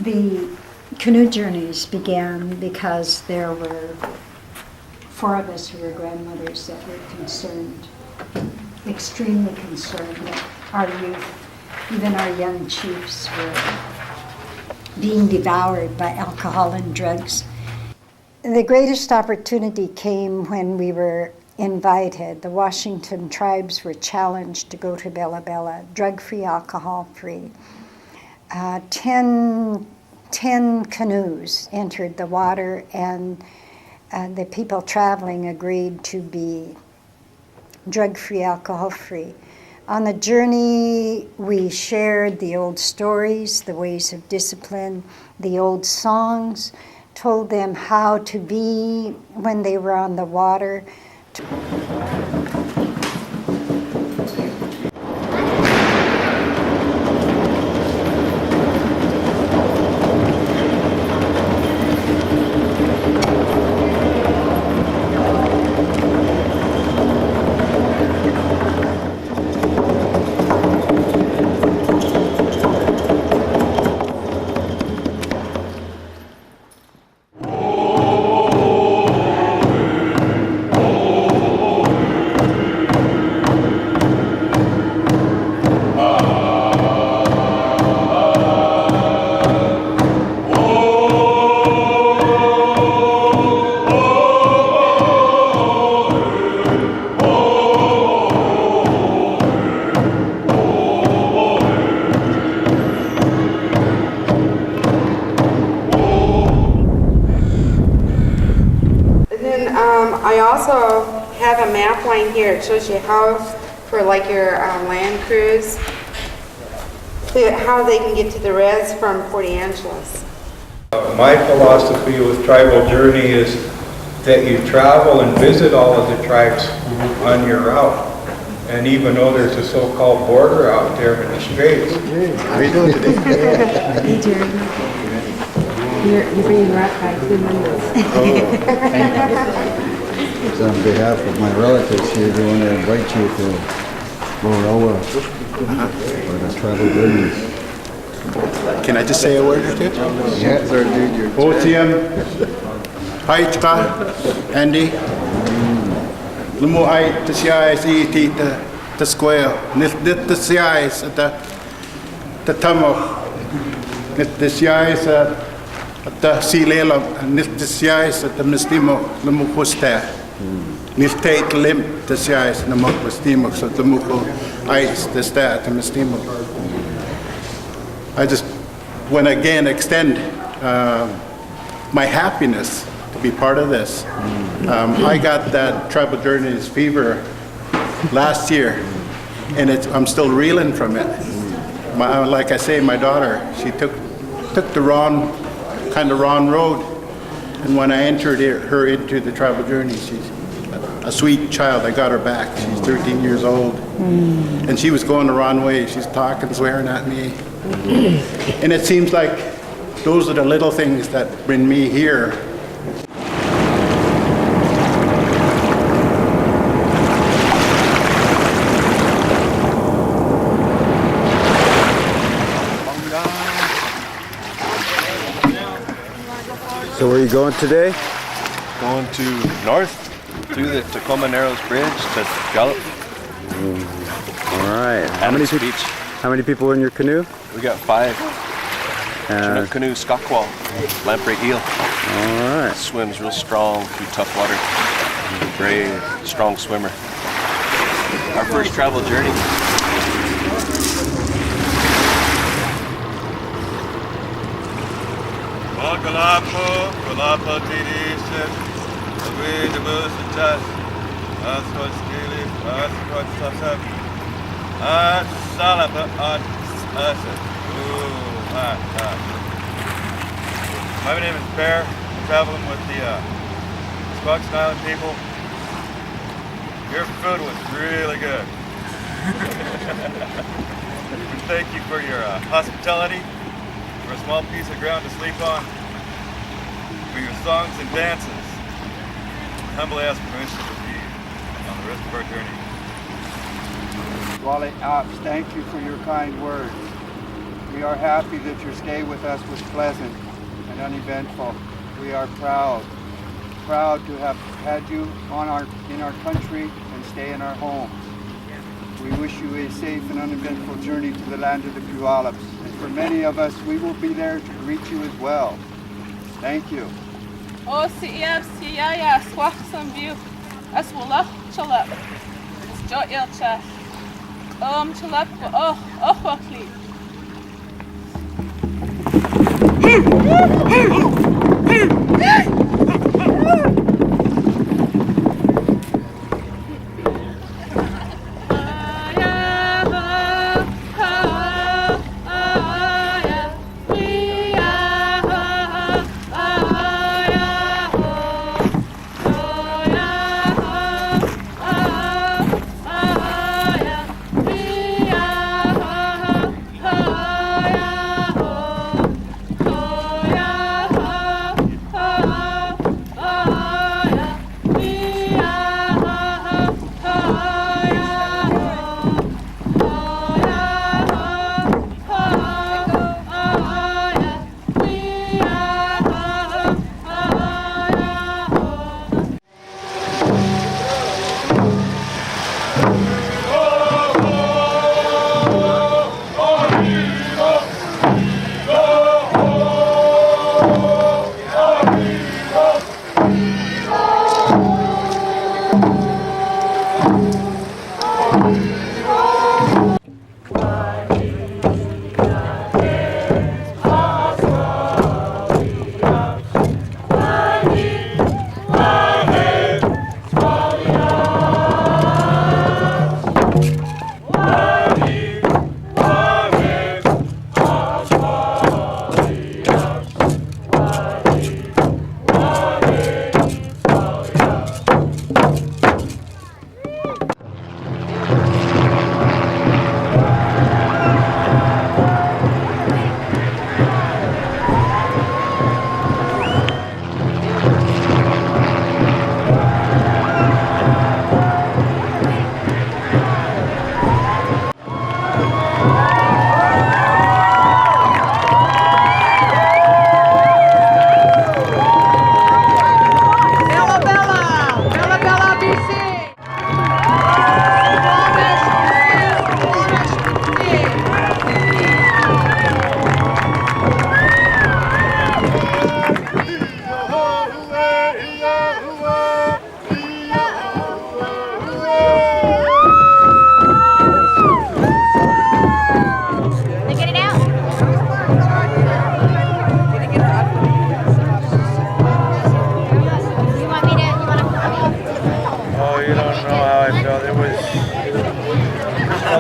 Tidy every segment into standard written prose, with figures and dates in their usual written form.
The canoe journeys began because there were 4 of us who were grandmothers that were concerned, extremely concerned that our youth, even our young chiefs, were being devoured by alcohol and drugs. The greatest opportunity came when we were invited. The Washington tribes were challenged to go to Bella Bella, drug-free, alcohol-free. 10 canoes entered the water, and the people traveling agreed to be drug-free, alcohol-free. On the journey, we shared the old stories, the ways of discipline, the old songs, told them how to be when they were on the water. I also have a map line here. It shows you how, for like your land cruise, how they can get to the res from Port Angeles. My philosophy with Tribal Journey is that you travel and visit all of the tribes on your route. And even though there's a so-called border out there in the Straits. How are you doing today? Hey, Jerry. You're bringing rock by 2 members. So on behalf of my relatives here, we want to invite you to Elwha for the Tribal Journeys. Can I just say a word or two? Yeah, sir, dude. Otium, Haitka, Andy, Lumu Ai, the CIS, the square, the CIS, the Tamok, the CIS, the Sea Klallam, the CIS, the Mistimo, Lumu Pusta. Niltate limp the CIS, the Mok Mistimo, so the Muko Ice, the Stat, the Mistimo. I just want to again extend my happiness to be part of this. I got that Tribal Journeys fever last year, and I'm still reeling from it. Like I say, my daughter, she took the wrong road, and when I entered her into the Tribal Journey, she's a sweet child. I got her back. She's 13 years old, and she was going the wrong way. She's talking, swearing at me. And it seems like those are the little things that bring me here. So where are you going today? Going to north through the Tacoma Narrows Bridge to Klallam. All right. How many people in your canoe? We got 5. Chinook canoe, Skakwal, lamprey eel. All right. Swims real strong through tough water. Brave, strong swimmer. Our first travel journey. My name is Bear. I'm traveling with the Squaxin Island people. Your food was really good. Thank you for your hospitality, for a small piece of ground to sleep on, for your songs and dances. I humbly ask permission to be on the rest of our journey. Wally Ops, thank you for your kind words. We are happy that your stay with us was pleasant and uneventful. We are proud to have had you in our country and stay in our homes. We wish you a safe and uneventful journey to the land of the Puyallups. And for many of us, we will be there to greet you as well. Thank you. O CEF CIA swach some view as well chalap. It's jot yelcha. Chalap wakli.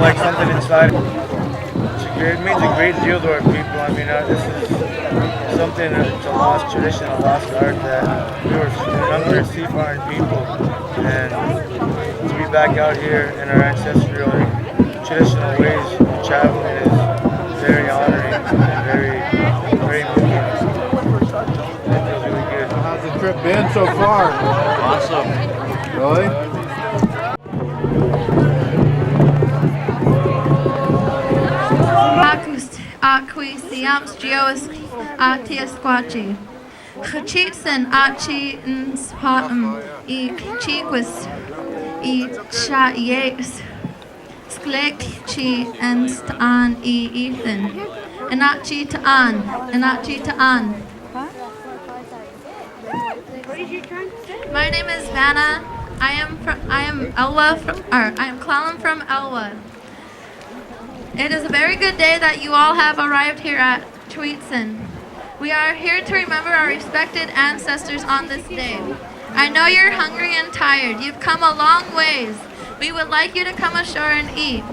Like something inside. It means a great deal to our people. I mean, this is something, it's a lost tradition, a lost art that we were younger seafaring people, and to be back out here in our ancestral traditional ways of traveling is very honoring and very moving. It feels really good. How's the trip been so far? Awesome. Really? Aqui siams geos atia squachi. Chachitsen achi nspatum e chiquis e cha yes. Sklekchi and stan e Ethan. Anachi ta'an. My name is Vanna. I am Klallam from Elwha. It is a very good day that you all have arrived here at Tweetson. We are here to remember our respected ancestors on this day. I know you're hungry and tired. You've come a long ways. We would like you to come ashore and eat.